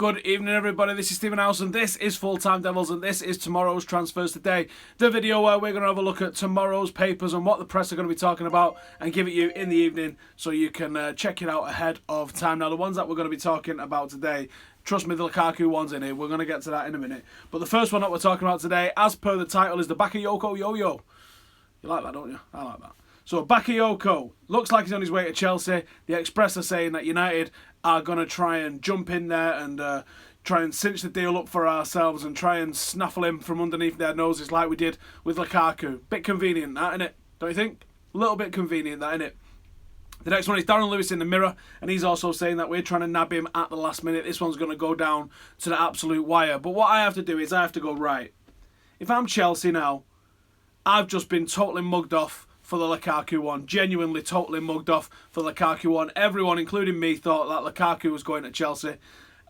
Good evening, everybody. This is Stephen House, and this is Full Time Devils, and this is tomorrow's transfers today. The video where we're going to have a look at tomorrow's papers and what the press are going to be talking about, and give it you in the evening so you can check it out ahead of time. Now, the ones that we're going to be talking about today, trust me, the Lukaku one's in here. We're going to get to that in a minute. But the first one that we're talking about today, as per the title, is the Bakayoko Yoyo. You like that, don't you? I like that. So Bakayoko looks like he's on his way to Chelsea. The Express are saying that United are going to try and jump in there and try and cinch the deal up for ourselves and try and snaffle him from underneath their noses like we did with Lukaku. Bit convenient, that, innit? Don't you think? A little bit convenient, that, innit? The next one is Darren Lewis in the Mirror, and he's also saying that we're trying to nab him at the last minute. This one's going to go down to the absolute wire. But what I have to do is I have to go, right, if I'm Chelsea now, I've just been totally mugged off for the Lukaku one. Genuinely totally mugged off for the Lukaku one. Everyone, including me, thought that Lukaku was going to Chelsea.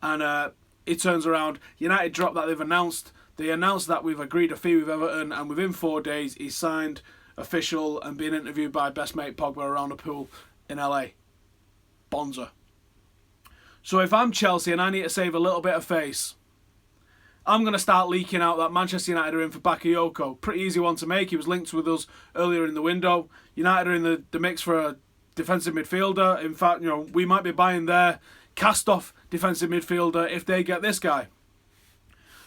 And it turns around, United dropped that they've announced. They announced that we've agreed a fee with Everton, and within 4 days he's signed, official, and being interviewed by best mate Pogba around a pool in LA. Bonza. So if I'm Chelsea and I need to save a little bit of face, I'm going to start leaking out that Manchester United are in for Bakayoko. Pretty easy one to make. He was linked with us earlier in the window. United are in the mix for a defensive midfielder. In fact, we might be buying their cast-off defensive midfielder if they get this guy.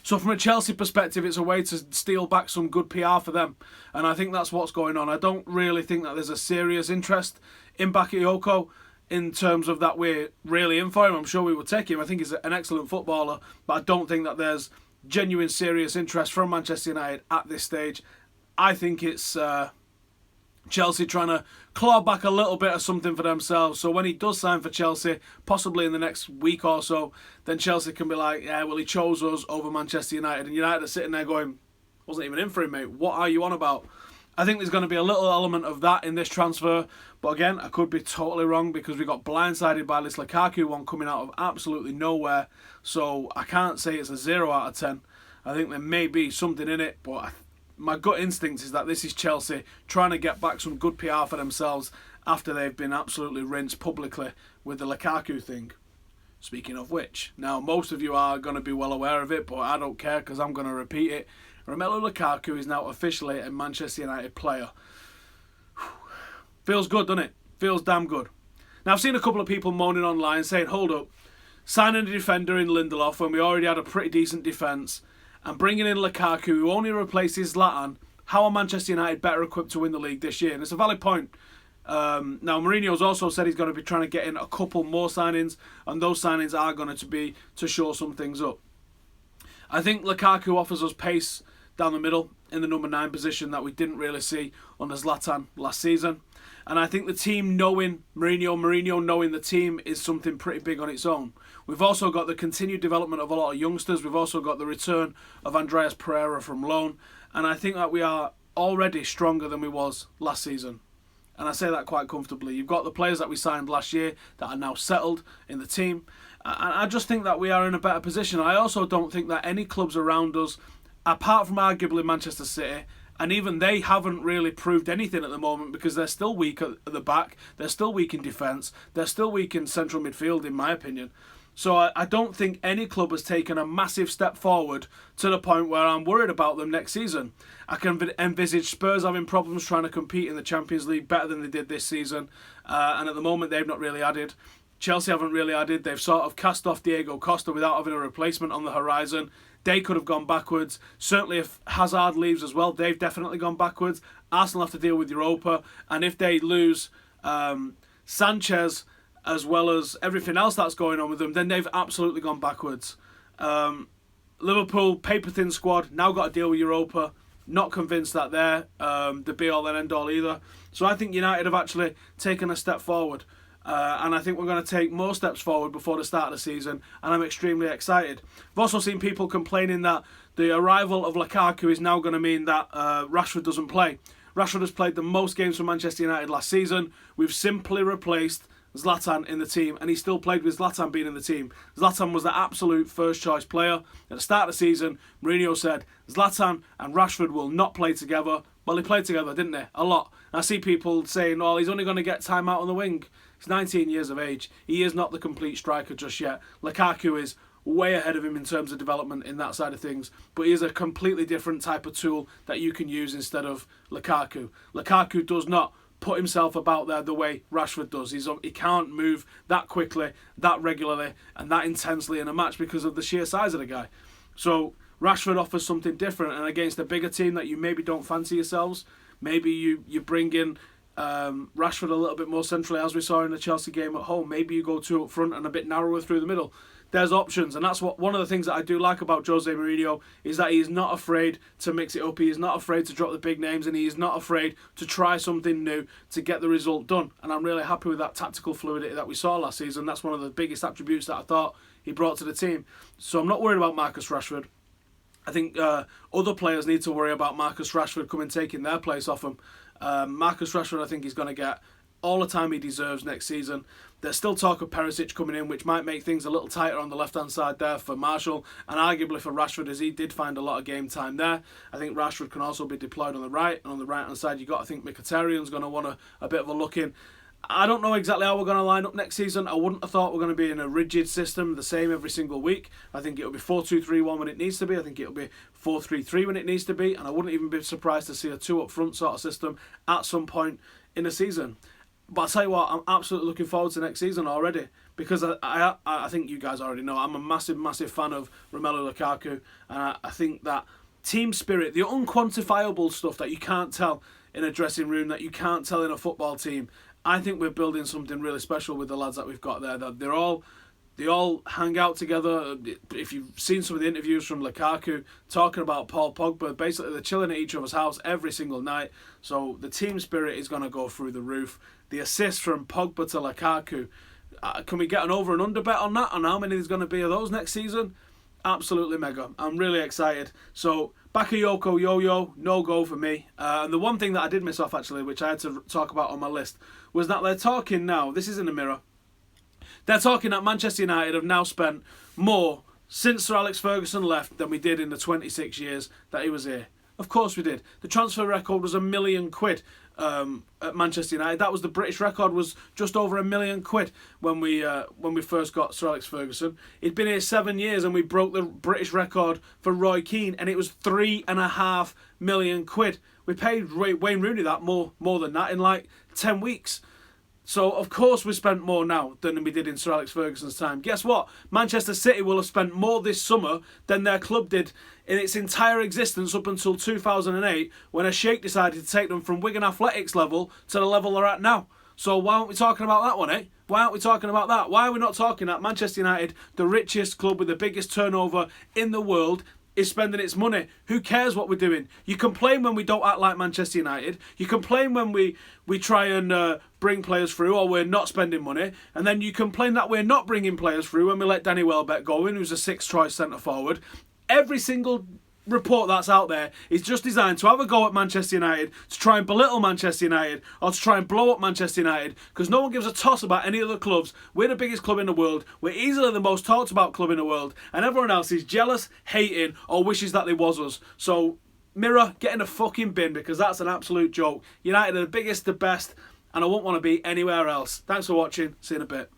So from a Chelsea perspective, it's a way to steal back some good PR for them. And I think that's what's going on. I don't really think that there's a serious interest in Bakayoko in terms of that we're really in for him. I'm sure we will take him. I think he's an excellent footballer. But I don't think that there's genuine serious interest from Manchester United at this stage. I think it's Chelsea trying to claw back a little bit of something for themselves. So when he does sign for Chelsea, possibly in the next week or so, then Chelsea can be like, yeah, well, he chose us over Manchester United. And United are sitting there going, wasn't even in for him, mate. What are you on about? I think there's going to be a little element of that in this transfer. But again, I could be totally wrong because we got blindsided by this Lukaku one coming out of absolutely nowhere. So I can't say it's a 0 out of 10. I think there may be something in it. But my gut instinct is that this is Chelsea trying to get back some good PR for themselves after they've been absolutely rinsed publicly with the Lukaku thing. Speaking of which, now most of you are going to be well aware of it, but I don't care because I'm going to repeat it. Romelu Lukaku is now officially a Manchester United player. Feels good, doesn't it? Feels damn good. Now, I've seen a couple of people moaning online saying, hold up, signing a defender in Lindelof when we already had a pretty decent defence and bringing in Lukaku, who only replaces Zlatan, how are Manchester United better equipped to win the league this year? And it's a valid point. Now, Mourinho's also said he's going to be trying to get in a couple more signings, and those signings are going to be to shore some things up. I think Lukaku offers us pace down the middle in the number 9 position that we didn't really see under Zlatan last season. And I think the team knowing Mourinho knowing the team is something pretty big on its own. We've also got the continued development of a lot of youngsters. We've also got the return of Andreas Pereira from loan. And I think that we are already stronger than we was last season. And I say that quite comfortably. You've got the players that we signed last year that are now settled in the team. And I just think that we are in a better position. I also don't think that any clubs around us, apart from arguably Manchester City, and even they haven't really proved anything at the moment because they're still weak at the back, they're still weak in defence, they're still weak in central midfield, in my opinion. So I don't think any club has taken a massive step forward to the point where I'm worried about them next season. I can envisage Spurs having problems trying to compete in the Champions League better than they did this season, and at the moment they've not really added. Chelsea haven't really added. They've sort of cast off Diego Costa without having a replacement on the horizon. They could have gone backwards. Certainly if Hazard leaves as well, they've definitely gone backwards. Arsenal have to deal with Europa. And if they lose Sanchez as well as everything else that's going on with them, then they've absolutely gone backwards. Liverpool, paper-thin squad, now got to deal with Europa. Not convinced that they're the be-all and end-all either. So I think United have actually taken a step forward. And I think we're going to take more steps forward before the start of the season, and I'm extremely excited. I've also seen people complaining that the arrival of Lukaku is now going to mean that Rashford doesn't play. Rashford has played the most games for Manchester United last season. We've simply replaced Zlatan in the team, and he still played with Zlatan being in the team. Zlatan was the absolute first choice player. At the start of the season, Mourinho said Zlatan and Rashford will not play together. Well, they played together, didn't they? A lot. And I see people saying, oh, he's only going to get time out on the wing. He's 19 years of age. He is not the complete striker just yet. Lukaku is way ahead of him in terms of development in that side of things. But he is a completely different type of tool that you can use instead of Lukaku. Lukaku does not put himself about there the way Rashford does. He can't move that quickly, that regularly, and that intensely in a match because of the sheer size of the guy. So Rashford offers something different, and against a bigger team that you maybe don't fancy yourselves, maybe you bring in Rashford a little bit more centrally, as we saw in the Chelsea game at home. Maybe you go two up front and a bit narrower through the middle. There's options, and that's what one of the things that I do like about Jose Mourinho is that he is not afraid to mix it up. He is not afraid to drop the big names, and he is not afraid to try something new to get the result done. And I'm really happy with that tactical fluidity that we saw last season. That's one of the biggest attributes that I thought he brought to the team. So I'm not worried about Marcus Rashford. I think other players need to worry about Marcus Rashford coming taking their place off him. Marcus Rashford, I think he's going to get all the time he deserves next season. There's still talk of Perisic coming in, which might make things a little tighter on the left-hand side there for Martial, and arguably for Rashford, as he did find a lot of game time there. I think Rashford can also be deployed on the right, and on the right-hand side, you've got to think Mkhitaryan's going to want a bit of a look in. I don't know exactly how we're going to line up next season. I wouldn't have thought we're going to be in a rigid system, the same every single week. I think it'll be 4-2-3-1 when it needs to be. I think it'll be 4-3-3 when it needs to be, and I wouldn't even be surprised to see a two up front sort of system at some point in the season. But I'll tell you what, I'm absolutely looking forward to next season already, because I think you guys already know I'm a massive, massive fan of Romelu Lukaku, and I think that team spirit, the unquantifiable stuff that you can't tell in a dressing room, that you can't tell in a football team, I think we're building something really special with the lads that we've got there. That they all hang out together. If you've seen some of the interviews from Lukaku talking about Paul Pogba, basically they're chilling at each other's house every single night. So the team spirit is going to go through the roof. The assist from Pogba to Lukaku, can we get an over and under bet on that, on how many there's going to be of those next season? Absolutely mega. I'm really excited. So Bakayoko, Yoyo, no go for me. And the one thing that I did miss off actually, which I had to talk about on my list, was that they're talking now, this is in the Mirror, they're talking that Manchester United have now spent more since Sir Alex Ferguson left than we did in the 26 years that he was here. Of course we did. The transfer record was £1 million at Manchester United. That was the British record, was just over £1 million when we first got Sir Alex Ferguson. He'd been here 7 years and we broke the British record for Roy Keane, and it was £3.5 million. We paid Wayne Rooney that more than that in like 10 weeks. So, of course, we spent more now than we did in Sir Alex Ferguson's time. Guess what? Manchester City will have spent more this summer than their club did in its entire existence up until 2008, when a sheikh decided to take them from Wigan Athletics level to the level they're at now. So why aren't we talking about that one, eh? Why aren't we talking about that? Why are we not talking that Manchester United, the richest club with the biggest turnover in the world, is spending its money? Who cares what we're doing? You complain when we don't act like Manchester United. You complain when we try and bring players through, or we're not spending money. And then you complain that we're not bringing players through when we let Danny Welbeck go in, who's a sixth choice centre forward. Every single report that's out there is just designed to have a go at Manchester United, to try and belittle Manchester United, or to try and blow up Manchester United, because no one gives a toss about any other clubs. We're the biggest club in the world, we're easily the most talked about club in the world, and everyone else is jealous, hating, or wishes that they was us. So Mirror, get in a fucking bin, because that's an absolute joke. United are the biggest, the best, and I won't want to be anywhere else. Thanks for watching, see you in a bit.